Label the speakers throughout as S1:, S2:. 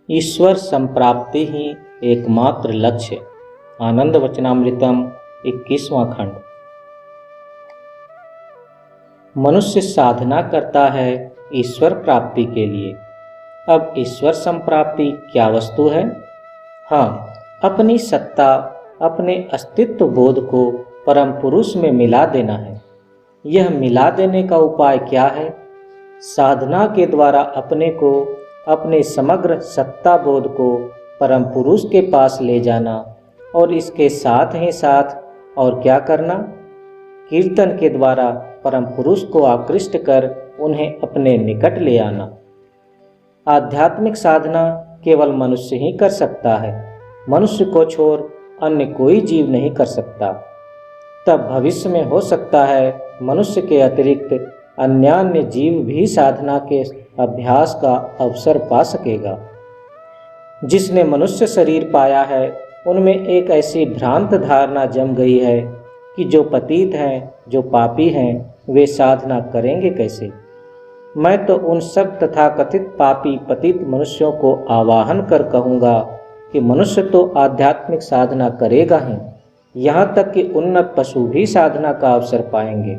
S1: ईश्वर संप्राप्ति ही एकमात्र लक्ष्य। आनंद वचनामृतम 21वां खंड। मनुष्य साधना करता है ईश्वर प्राप्ति के लिए। अब ईश्वर संप्राप्ति क्या वस्तु है? हाँ, अपनी सत्ता, अपने अस्तित्व बोध को परम पुरुष में मिला देना है। यह मिला देने का उपाय क्या है? साधना के द्वारा अपने को, अपने समग्र सत्ता बोध को परम पुरुष के पास ले जाना और इसके साथ ही साथ और क्या करना? कीर्तन के द्वारा परम पुरुष को आकृष्ट कर उन्हें अपने निकट ले आना। आध्यात्मिक साधना केवल मनुष्य ही कर सकता है। मनुष्य को छोड़ अन्य कोई जीव नहीं कर सकता। तब भविष्य में हो सकता है मनुष्य के अतिरिक्त अन्य जीव भी साधना के अभ्यास का अवसर पा सकेगा। जिसने मनुष्य शरीर पाया है उनमें एक ऐसी भ्रांत धारणा जम गई है कि जो पतित हैं, जो पापी हैं, वे साधना करेंगे कैसे? मैं तो उन सब तथाकथित पापी पतित मनुष्यों को आवाहन कर कहूँगा कि मनुष्य तो आध्यात्मिक साधना करेगा ही, यहाँ तक कि उन्नत पशु भी साधना का अवसर पाएंगे।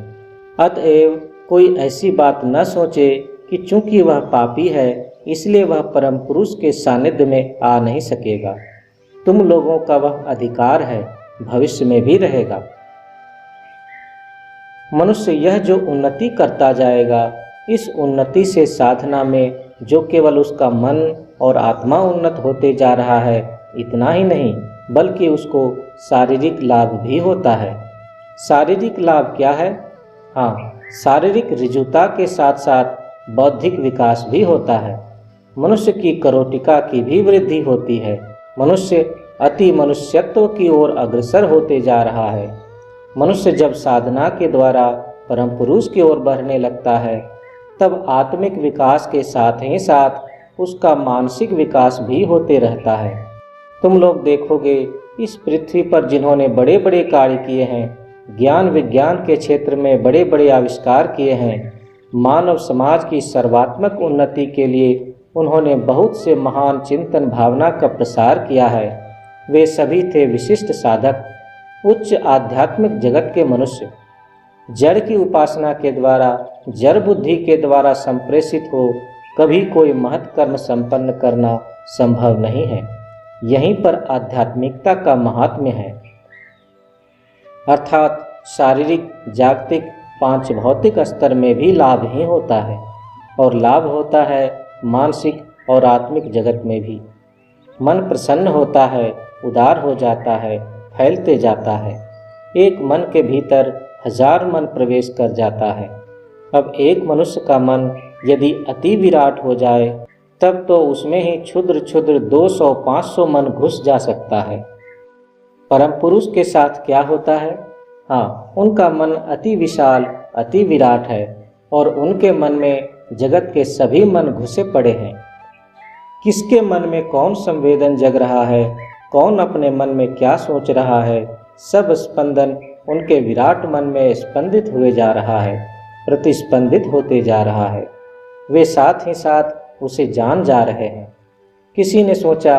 S1: अतएव कोई ऐसी बात न सोचे कि चूंकि वह पापी है इसलिए वह परम पुरुष के सानिध्य में आ नहीं सकेगा। तुम लोगों का वह अधिकार है, भविष्य में भी रहेगा। मनुष्य यह जो उन्नति करता जाएगा, इस उन्नति से साधना में जो केवल उसका मन और आत्मा उन्नत होते जा रहा है, इतना ही नहीं बल्कि उसको शारीरिक लाभ भी होता है। शारीरिक लाभ क्या है? हाँ, शारीरिक ऋजुता के साथ साथ बौद्धिक विकास भी होता है। मनुष्य की करोटिका की भी वृद्धि होती है। मनुष्य अति मनुष्यत्व की ओर अग्रसर होते जा रहा है। मनुष्य जब साधना के द्वारा परम पुरुष की ओर बढ़ने लगता है तब आत्मिक विकास के साथ ही साथ उसका मानसिक विकास भी होते रहता है। तुम लोग देखोगे इस पृथ्वी पर जिन्होंने बड़े बड़े कार्य किए हैं, ज्ञान विज्ञान के क्षेत्र में बड़े बड़े आविष्कार किए हैं, मानव समाज की सर्वात्मक उन्नति के लिए उन्होंने बहुत से महान चिंतन भावना का प्रसार किया है, वे सभी थे विशिष्ट साधक, उच्च आध्यात्मिक जगत के मनुष्य। जड़ की उपासना के द्वारा, जड़ बुद्धि के द्वारा संप्रेषित हो कभी कोई महत् कर्म संपन्न करना संभव नहीं है। यहीं पर आध्यात्मिकता का महात्म्य है। अर्थात शारीरिक, जागतिक, पांच भौतिक स्तर में भी लाभ ही होता है और लाभ होता है मानसिक और आत्मिक जगत में भी। मन प्रसन्न होता है, उदार हो जाता है, फैलते जाता है। एक मन के भीतर 1000 मन प्रवेश कर जाता है। अब एक मनुष्य का मन यदि अति विराट हो जाए तब तो उसमें ही क्षुद्र क्षुद्र 200-500 मन घुस जा सकता है। परम पुरुष के साथ क्या होता है? हाँ, उनका मन अति विशाल, अति विराट है और उनके मन में जगत के सभी मन घुसे पड़े हैं। किसके मन में कौन संवेदन जग रहा है, कौन अपने मन में क्या सोच रहा है, सब स्पंदन उनके विराट मन में स्पंदित हुए जा रहा है, प्रतिस्पंदित होते जा रहा है। वे साथ ही साथ उसे जान जा रहे हैं। किसी ने सोचा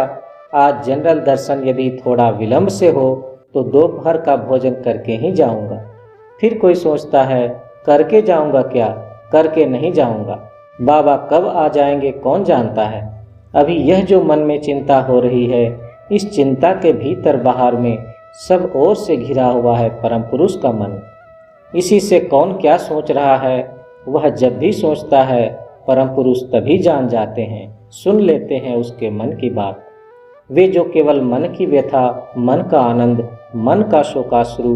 S1: आज जनरल दर्शन यदि थोड़ा विलंब से हो तो दोपहर का भोजन करके ही जाऊंगा। फिर कोई सोचता है करके जाऊंगा क्या, करके नहीं जाऊंगा। बाबा कब आ जाएंगे कौन जानता है। अभी यह जो मन में चिंता हो रही है, इस चिंता के भीतर बाहर में सब ओर से घिरा हुआ है परम पुरुष का मन। इसी से कौन क्या सोच रहा है वह जब भी सोचता है परम पुरुष तभी जान जाते हैं, सुन लेते हैं उसके मन की बात। वे जो केवल मन की व्यथा, मन का आनंद, मन का शोकाश्रु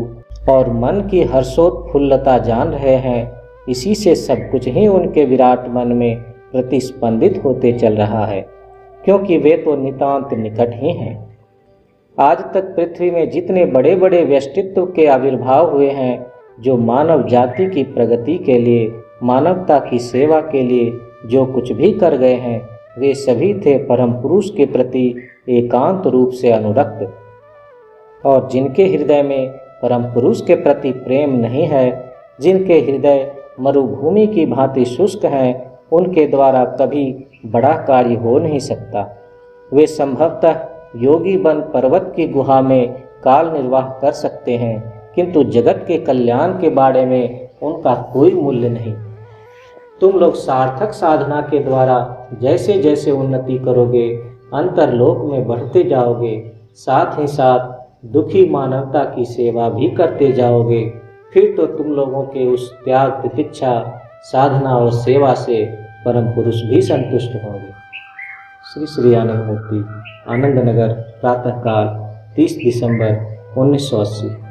S1: और मन की हर्षोत्फुल्लता जान रहे हैं, इसी से सब कुछ ही उनके विराट मन में प्रतिस्पंदित होते चल रहा है, क्योंकि वे तो नितांत निकट ही हैं। आज तक पृथ्वी में जितने बड़े बड़े व्यष्टित्व के आविर्भाव हुए हैं, जो मानव जाति की प्रगति के लिए, मानवता की सेवा के लिए जो कुछ भी कर गए हैं, वे सभी थे परम पुरुष के प्रति एकांत रूप से अनुरक्त। और जिनके हृदय में परम पुरुष के प्रति प्रेम नहीं है, जिनके हृदय मरुभूमि की भांति शुष्क हैं, उनके द्वारा कभी बड़ा कार्य हो नहीं सकता। वे संभवतः योगी बन पर्वत की गुहा में काल निर्वाह कर सकते हैं, किंतु जगत के कल्याण के बारे में उनका कोई मूल्य नहीं। तुम लोग सार्थक साधना के द्वारा जैसे जैसे उन्नति करोगे, अंतरलोक में बढ़ते जाओगे, साथ ही साथ दुखी मानवता की सेवा भी करते जाओगे। फिर तो तुम लोगों के उस त्याग, प्रतीक्षा, साधना और सेवा से परम पुरुष भी संतुष्ट होंगे। श्री श्री आनंद मूर्ति, आनंद नगर, प्रातःकाल 30 दिसंबर 1980।